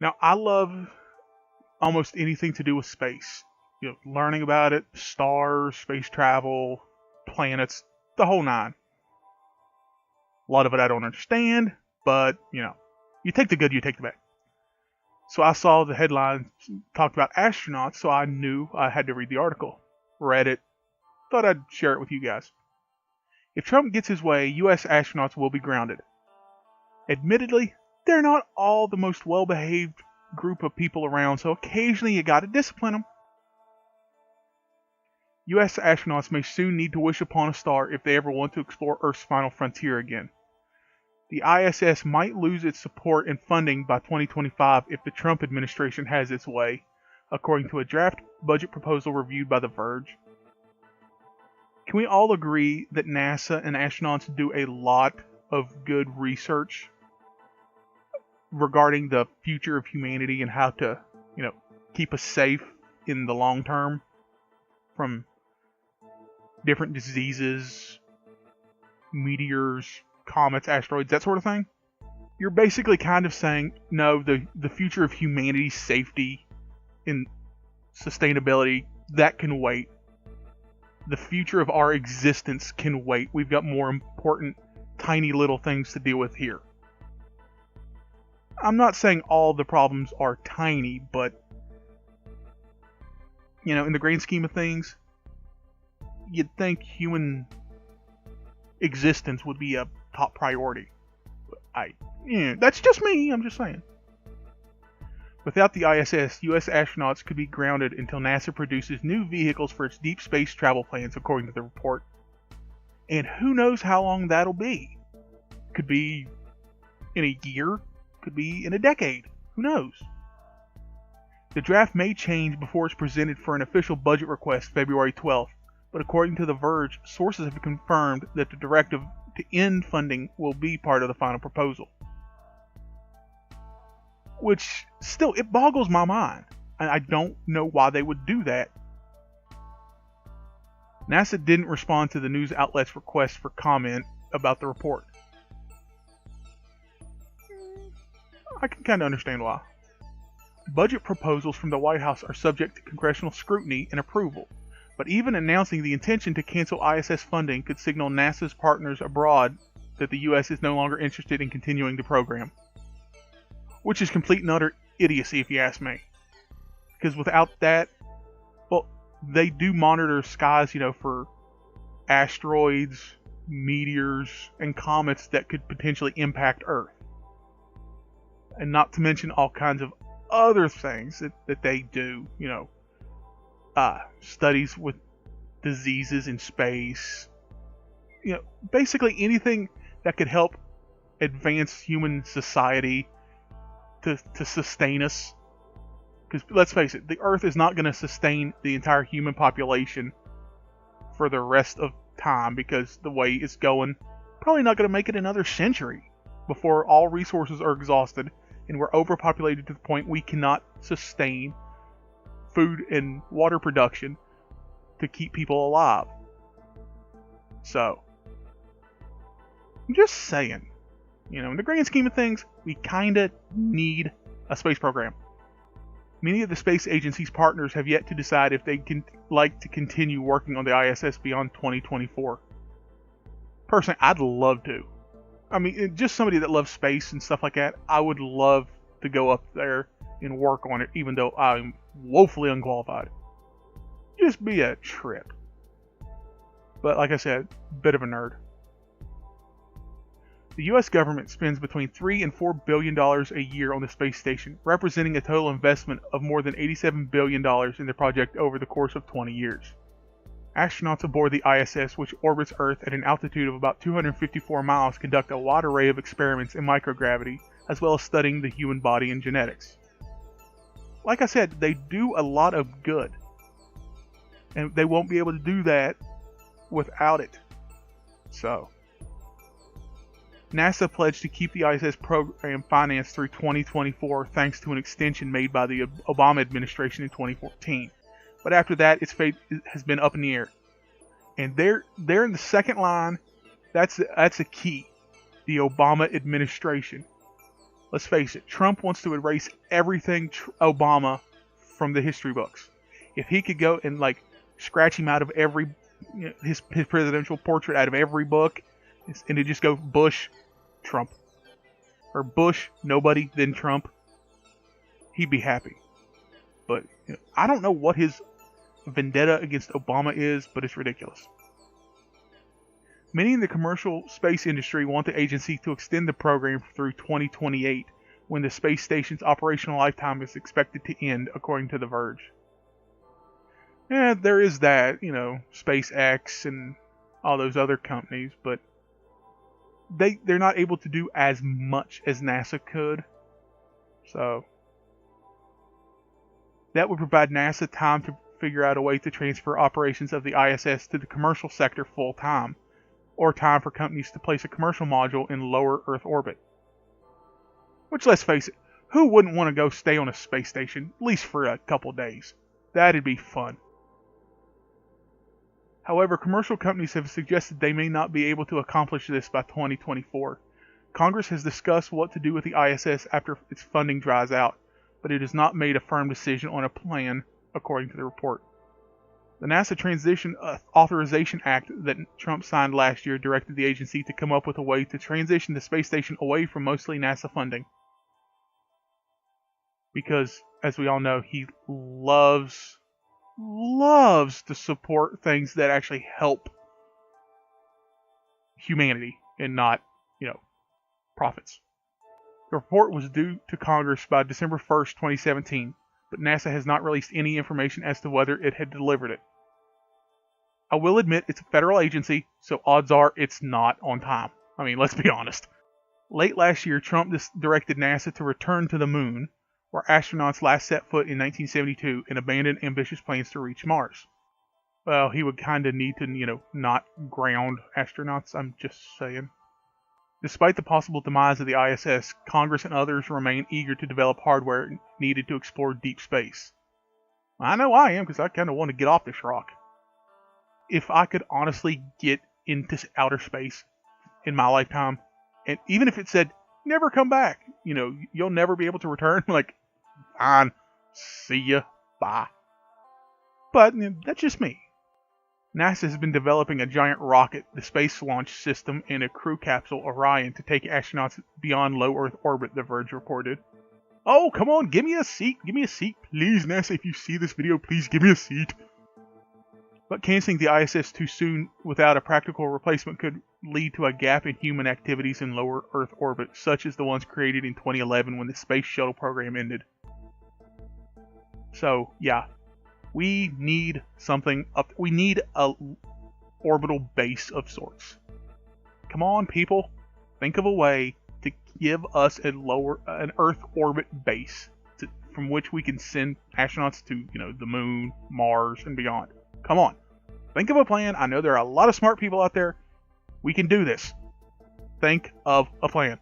Now, I love almost anything to do with space. Learning about it, stars, space travel, planets, the whole nine. A lot of it I don't understand, but you take the good, you take the bad. So I saw the headline talked about astronauts, so I knew I had to read the article. Read it, thought I'd share it with you guys. If Trump gets his way, U.S. astronauts will be grounded. Admittedly, they're not all the most well-behaved group of people around, so occasionally you gotta discipline them. U.S. astronauts may soon need to wish upon a star if they ever want to explore Earth's final frontier again. The ISS might lose its support and funding by 2025 if the Trump administration has its way, according to a draft budget proposal reviewed by The Verge. Can we all agree that NASA and astronauts do a lot of good research regarding the future of humanity and how to, keep us safe in the long term from different diseases, meteors, comets, asteroids, that sort of thing? You're basically kind of saying, no, the future of humanity's safety and sustainability, that can wait. The future of our existence can wait. We've got more important, tiny little things to deal with here. I'm not saying all the problems are tiny, but, in the grand scheme of things, you'd think human existence would be a top priority. That's just me, I'm just saying. Without the ISS, U.S. astronauts could be grounded until NASA produces new vehicles for its deep space travel plans, according to the report. And who knows how long that'll be? Could be in a year, could be in a decade, who knows? The draft may change before it's presented for an official budget request February 12th, but according to The Verge, sources have confirmed that the directive to end funding will be part of the final proposal. Which, still, it boggles my mind. And I don't know why they would do that. NASA didn't respond to the news outlet's request for comment about the report. I can kind of understand why. Budget proposals from the White House are subject to congressional scrutiny and approval, but even announcing the intention to cancel ISS funding could signal NASA's partners abroad that the U.S. is no longer interested in continuing the program. Which is complete and utter idiocy, if you ask me. Because without that, well, they do monitor skies, for asteroids, meteors, and comets that could potentially impact Earth. And not to mention all kinds of other things that they do, studies with diseases in space. Basically anything that could help advance human society to sustain us. Because let's face it, the Earth is not going to sustain the entire human population for the rest of time, because the way it's going, probably not going to make it another century before all resources are exhausted and we're overpopulated to the point we cannot sustain food and water production to keep people alive. So, I'm just saying, in the grand scheme of things, we kinda need a space program. Many of the space agency's partners have yet to decide if they can like to continue working on the ISS beyond 2024. Personally, I'd love to. I mean, just somebody that loves space and stuff like that, I would love to go up there and work on it, even though I'm woefully unqualified. Just be a trip. But like I said, bit of a nerd. The U.S. government spends between $3 and $4 billion a year on the space station, representing a total investment of more than $87 billion in the project over the course of 20 years. Astronauts aboard the ISS, which orbits Earth at an altitude of about 254 miles, conduct a wide array of experiments in microgravity, as well as studying the human body and genetics. Like I said, they do a lot of good. And they won't be able to do that without it. So, NASA pledged to keep the ISS program financed through 2024 thanks to an extension made by the Obama administration in 2014. But after that, its fate has been up in the air. And there in the second line, that's a key. The Obama administration. let's face it, Trump wants to erase everything Obama from the history books. If he could go and like scratch him out of every his presidential portrait out of every book, and it just go Bush, Trump, or Bush, nobody, then Trump, he'd be happy. But I don't know what his vendetta against Obama is, but it's ridiculous. Many in the commercial space industry want the agency to extend the program through 2028, when the space station's operational lifetime is expected to end, according to The Verge. Yeah, there is that, SpaceX and all those other companies, but they're not able to do as much as NASA could. So that would provide NASA time to figure out a way to transfer operations of the ISS to the commercial sector full time, or time for companies to place a commercial module in lower Earth orbit. Which, let's face it, who wouldn't want to go stay on a space station, at least for a couple days? That'd be fun. However, commercial companies have suggested they may not be able to accomplish this by 2024. Congress has discussed what to do with the ISS after its funding dries out, but it has not made a firm decision on a plan, according to the report. The NASA Transition Authorization Act that Trump signed last year directed the agency to come up with a way to transition the space station away from mostly NASA funding. Because, as we all know, he loves to support things that actually help humanity and not, profits. The report was due to Congress by December 1st, 2017, but NASA has not released any information as to whether it had delivered it. I will admit it's a federal agency, so odds are it's not on time. I mean, let's be honest. Late last year, Trump directed NASA to return to the moon, where astronauts last set foot in 1972, and abandoned ambitious plans to reach Mars. Well, he would kind of need to, not ground astronauts, I'm just saying. Despite the possible demise of the ISS, Congress and others remain eager to develop hardware needed to explore deep space. I know I am, because I kind of want to get off this rock. If I could honestly get into outer space in my lifetime, and even if it said, never come back, you'll never be able to return, like, fine, see ya, bye. But that's just me. NASA has been developing a giant rocket, the Space Launch System, and a crew capsule, Orion, to take astronauts beyond low Earth orbit, The Verge reported. Oh, come on, give me a seat, please, NASA, if you see this video, please give me a seat. But canceling the ISS too soon without a practical replacement could lead to a gap in human activities in lower Earth orbit, such as the ones created in 2011 when the Space Shuttle program ended. So, yeah. We need something up. We need a orbital base of sorts. Come on, people. Think of a way to give us an Earth orbit base from which we can send astronauts to, the moon, Mars, and beyond. Come on. Think of a plan. I know there are a lot of smart people out there. We can do this. Think of a plan.